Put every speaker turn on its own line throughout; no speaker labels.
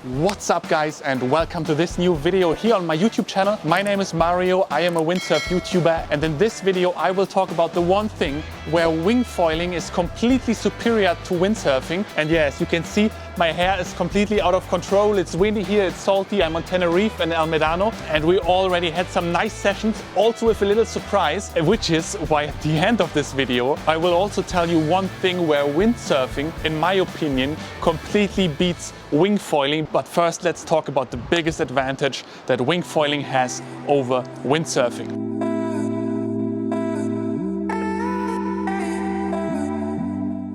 What's up guys, and welcome to this new video here on my YouTube channel. My name is Mario, I am a windsurf YouTuber, and in this video I will talk about the one thing where wingfoiling is completely superior to windsurfing. And yeah, as you can see, my hair is completely out of control. It's windy here, it's salty. I'm on Tenerife and El Medano, and we already had some nice sessions, also with a little surprise, which is why at the end of this video I will also tell you one thing where windsurfing, in my opinion, completely beats wingfoiling. But first, let's talk about the biggest advantage that wingfoiling has over windsurfing.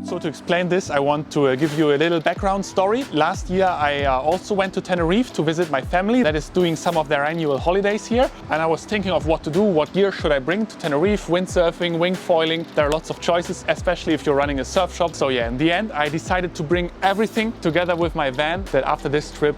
So to explain this, I want to give you a little background story. Last year, I also went to Tenerife to visit my family that is doing some of their annual holidays here. And I was thinking of what to do, what gear should I bring to Tenerife, windsurfing, wingfoiling. There are lots of choices, especially if you're running a surf shop. So yeah, in the end, I decided to bring everything together with my van that after this trip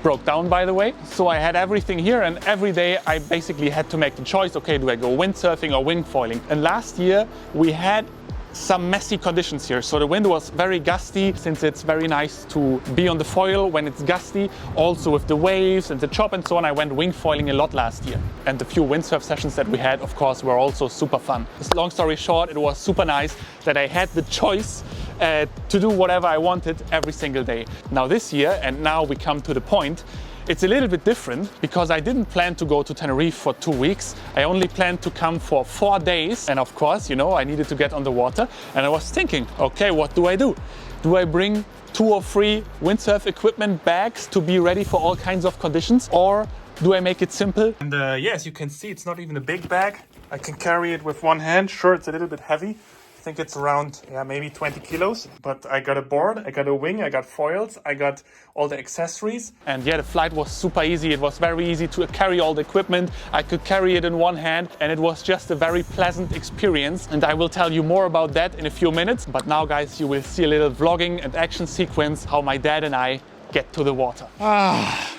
broke down, by the way. So I had everything here, and every day I basically had to make the choice, okay, do I go windsurfing or wingfoiling? And last year we had some messy conditions here. So the wind was very gusty, since it's very nice to be on the foil when it's gusty. Also with the waves and the chop and so on, I went wingfoiling a lot last year. And the few windsurf sessions that we had, of course, were also super fun. Long story short, it was super nice that I had the choice to do whatever I wanted every single day. Now this year, and now we come to the point, it's a little bit different because I didn't plan to go to Tenerife for 2 weeks. I only planned to come for 4 days. And of course, you know, I needed to get on the water. And I was thinking, okay, what do? Do I bring 2 or 3 windsurf equipment bags to be ready for all kinds of conditions? Or do I make it simple? And yes, you can see it's not even a big bag. I can carry it with one hand. Sure, it's a little bit heavy. I think it's around, maybe 20 kilos, but I got a board, I got a wing, I got foils, I got all the accessories. And yeah, the flight was super easy. It was very easy to carry all the equipment. I could carry it in one hand, and it was just a very pleasant experience. And I will tell you more about that in a few minutes. But now guys, you will see a little vlogging and action sequence, how my dad and I get to the water.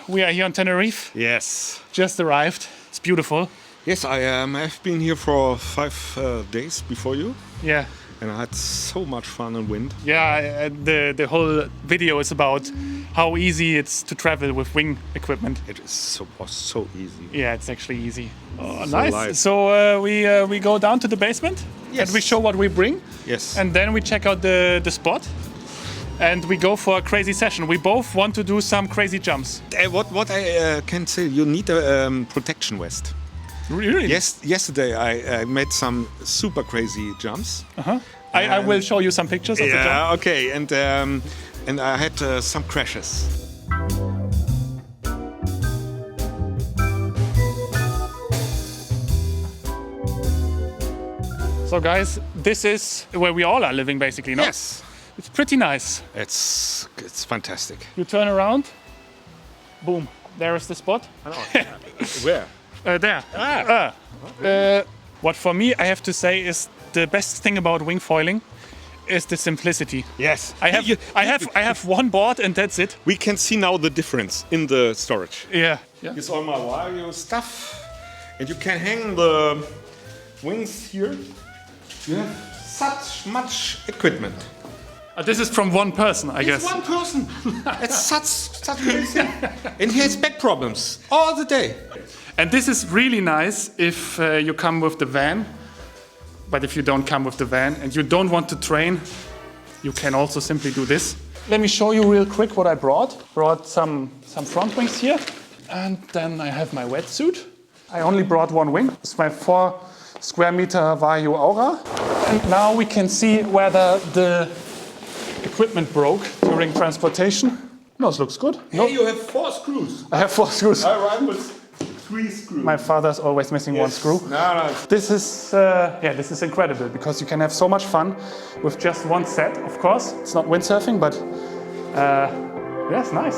We are here on Tenerife.
Yes.
Just arrived. It's beautiful.
Yes, I've been here for 5 days before you.
Yeah.
And I had so much fun and wind.
Yeah, the whole video is about how easy it's to travel with wing equipment.
Was so easy.
Yeah, it's actually easy. Oh,
So
nice.
light.
So we go down to the basement.
Yes.
And we show what we bring.
Yes.
And then we check out the spot. And we go for a crazy session. We both want to do some crazy jumps.
What I can say, you need a protection vest.
Really?
Yes. Yesterday I made some super crazy jumps.
I will show you some pictures of the jump.
Yeah. Okay. And I had some crashes.
So guys, this is where we all are living basically, no?
Yes.
It's pretty nice.
It's fantastic.
You turn around, boom, there is the spot.
Where?
There. What for me, I have to say, is the best thing about wingfoiling is the simplicity.
Yes.
I have one board and that's it.
We can see now the difference in the storage.
Yeah.
It's all my Vario stuff, and you can hang the wings here. You have such much equipment.
This is from one person, I guess.
It's one person. It's such crazy. And he has back problems all the day.
And this is really nice if you come with the van. But if you don't come with the van and you don't want to train, you can also simply do this. Let me show you real quick what I brought. Brought some front wings here. And then I have my wetsuit. I only brought one wing. It's my 4 square meter Vario Aura. And now we can see whether the equipment broke during transportation. No, it looks good. No.
Hey, you have 4 screws.
I have 4 screws.
I run with 3 screws.
My father's always missing one screw.
No.
This is incredible because you can have so much fun with just one set. Of course, it's not windsurfing, but yeah, it's nice.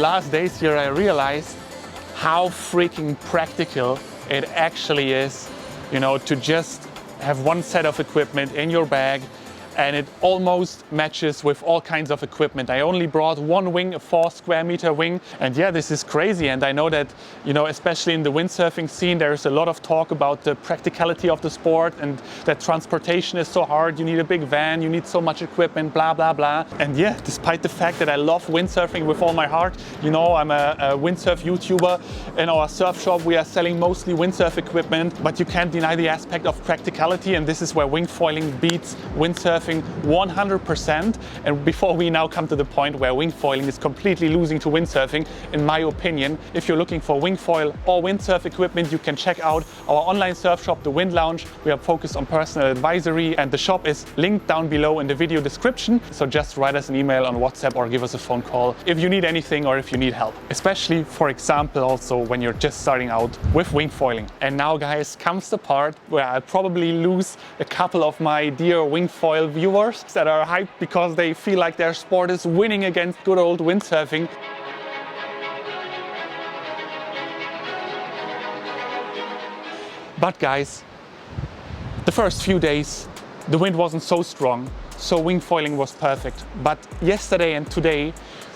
last days here I realized how freaking practical it actually is, you know, to just have one set of equipment in your bag, and it almost matches with all kinds of equipment. I only brought one wing, a 4 square meter wing, and yeah, this is crazy. And I know that, you know, especially in the windsurfing scene, there's a lot of talk about the practicality of the sport and that transportation is so hard. You need a big van, you need so much equipment, blah, blah, blah. And yeah, despite the fact that I love windsurfing with all my heart, you know, I'm a windsurf YouTuber. In our surf shop, we are selling mostly windsurf equipment, but you can't deny the aspect of practicality, and this is where wingfoiling beats windsurfing 100%. And before we now come to the point where wingfoiling is completely losing to windsurfing, in my opinion, if you're looking for wingfoil or windsurf equipment, you can check out our online surf shop, the Wind Lounge. We are focused on personal advisory, and the shop is linked down below in the video description. So just write us an email on WhatsApp or give us a phone call if you need anything or if you need help. Especially, for example, also when you're just starting out with wingfoiling. And now, guys, comes the part where I'll probably lose a couple of my dear wingfoil viewers that are hyped because they feel like their sport is winning against good old windsurfing. But guys, the first few days the wind wasn't so strong, so wingfoiling was perfect. But yesterday and today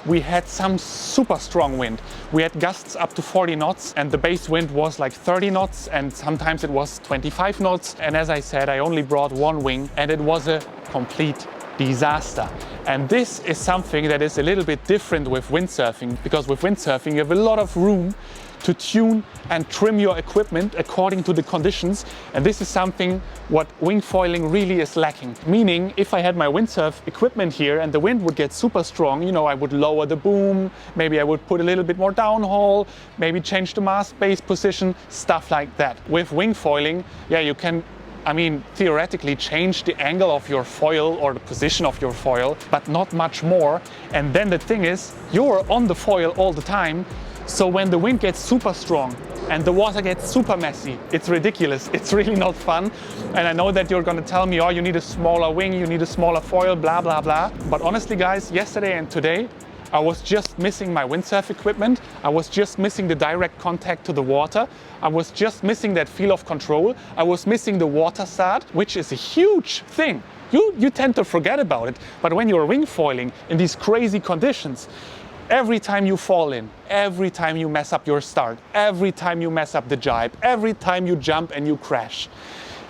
we had some super strong wind. We had gusts up to 40 knots and the base wind was like 30 knots and sometimes it was 25 knots. And as I said, I only brought one wing and it was a complete disaster. And this is something that is a little bit different with windsurfing, because with windsurfing you have a lot of room to tune and trim your equipment according to the conditions, and this is something what wingfoiling really is lacking. Meaning, if I had my windsurf equipment here and the wind would get super strong, you know, I would lower the boom, maybe I would put a little bit more downhaul, maybe change the mast base position, stuff like that. With wingfoiling, yeah, you can, I mean, theoretically change the angle of your foil or the position of your foil, but not much more. And then the thing is, you're on the foil all the time. So when the wind gets super strong and the water gets super messy, it's ridiculous. It's really not fun. And I know that you're gonna tell me, oh, you need a smaller wing, you need a smaller foil, blah, blah, blah. But honestly, guys, yesterday and today, I was just missing my windsurf equipment. I was just missing the direct contact to the water. I was just missing that feel of control. I was missing the water start, which is a huge thing. You tend to forget about it. But when you're wingfoiling in these crazy conditions, every time you fall in, every time you mess up your start, every time you mess up the jibe, every time you jump and you crash,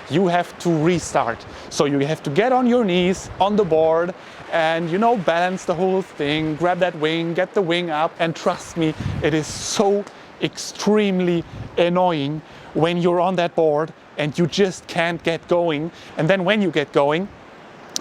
you have to restart. So you have to get on your knees on the board and, you know, balance the whole thing, grab that wing, get the wing up. And trust me, it is so extremely annoying when you're on that board and you just can't get going. And then when you get going,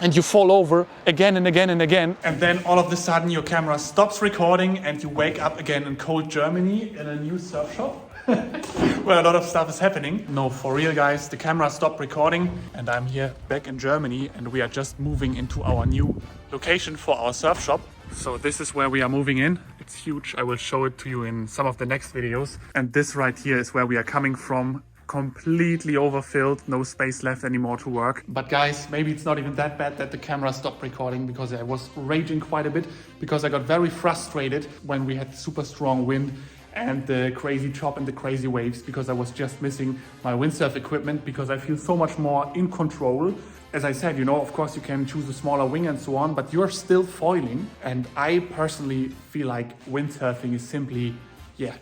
and you fall over again and again and again. And then all of a sudden your camera stops recording and you wake up again in cold Germany in a new surf shop where a lot of stuff is happening. No, for real, guys, the camera stopped recording and I'm here back in Germany and we are just moving into our new location for our surf shop. So this is where we are moving in. It's huge. I will show it to you in some of the next videos. And this right here is where we are coming from. Completely overfilled, no space left anymore to work. But guys, maybe it's not even that bad that the camera stopped recording, because I was raging quite a bit because I got very frustrated when we had super strong wind and the crazy chop and the crazy waves, because I was just missing my windsurf equipment, because I feel so much more in control. As I said, you know, of course you can choose a smaller wing and so on, but you're still foiling. And I personally feel like windsurfing is simply, yeah,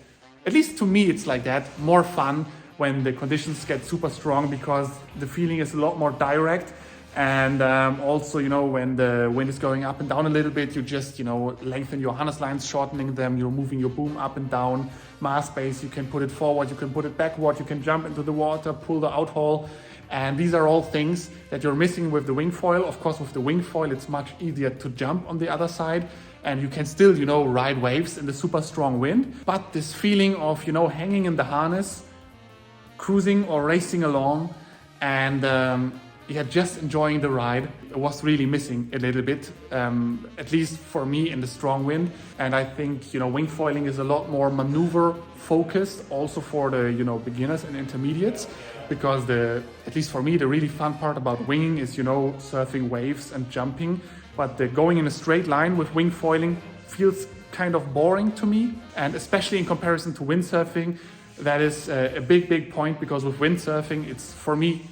at least to me it's like that, more fun when the conditions get super strong, because the feeling is a lot more direct. And also, you know, when the wind is going up and down a little bit, you just, you know, lengthen your harness lines, shortening them, you're moving your boom up and down, mast base, you can put it forward, you can put it backward, you can jump into the water, pull the outhaul. And these are all things that you're missing with the wingfoil. Of course, with the wingfoil, it's much easier to jump on the other side. And you can still, you know, ride waves in the super strong wind. But this feeling of, you know, hanging in the harness, cruising or racing along and just enjoying the ride, it was really missing a little bit, at least for me in the strong wind. And I think, you know, wingfoiling is a lot more maneuver focused also for the, you know, beginners and intermediates, because at least for me, the really fun part about winging is, you know, surfing waves and jumping. But going in a straight line with wingfoiling feels kind of boring to me, and especially in comparison to windsurfing, that is a big point, because with windsurfing, it's for me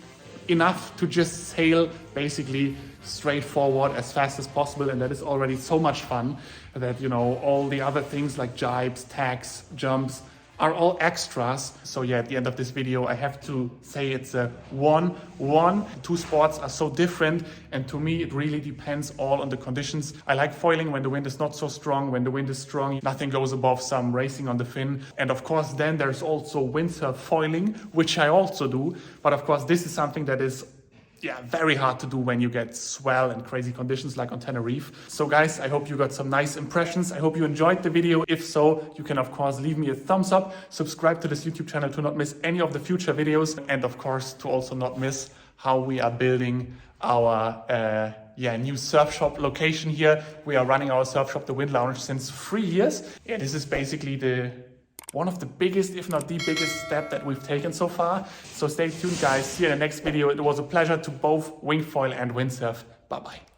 enough to just sail basically straight forward as fast as possible, and that is already so much fun that, you know, all the other things like jibes, tacks, jumps are all extras. So yeah, at the end of this video, I have to say it's a 1-1. Two sports are so different, and to me, it really depends all on the conditions. I like foiling when the wind is not so strong. When the wind is strong, nothing goes above some racing on the fin. And of course, then there's also windsurf foiling, which I also do. But of course, this is something that is very hard to do when you get swell and crazy conditions like on Tenerife. So guys, I hope you got some nice impressions. I hope you enjoyed the video. If so, you can of course leave me a thumbs up, subscribe to this YouTube channel to not miss any of the future videos, and of course to also not miss how we are building our new surf shop location here. We are running our surf shop, the Wind Lounge, since 3 years. Yeah, this is basically one of the biggest, if not the biggest step that we've taken so far. So stay tuned, guys. See you in the next video. It was a pleasure to both wingfoil and windsurf. Bye-bye.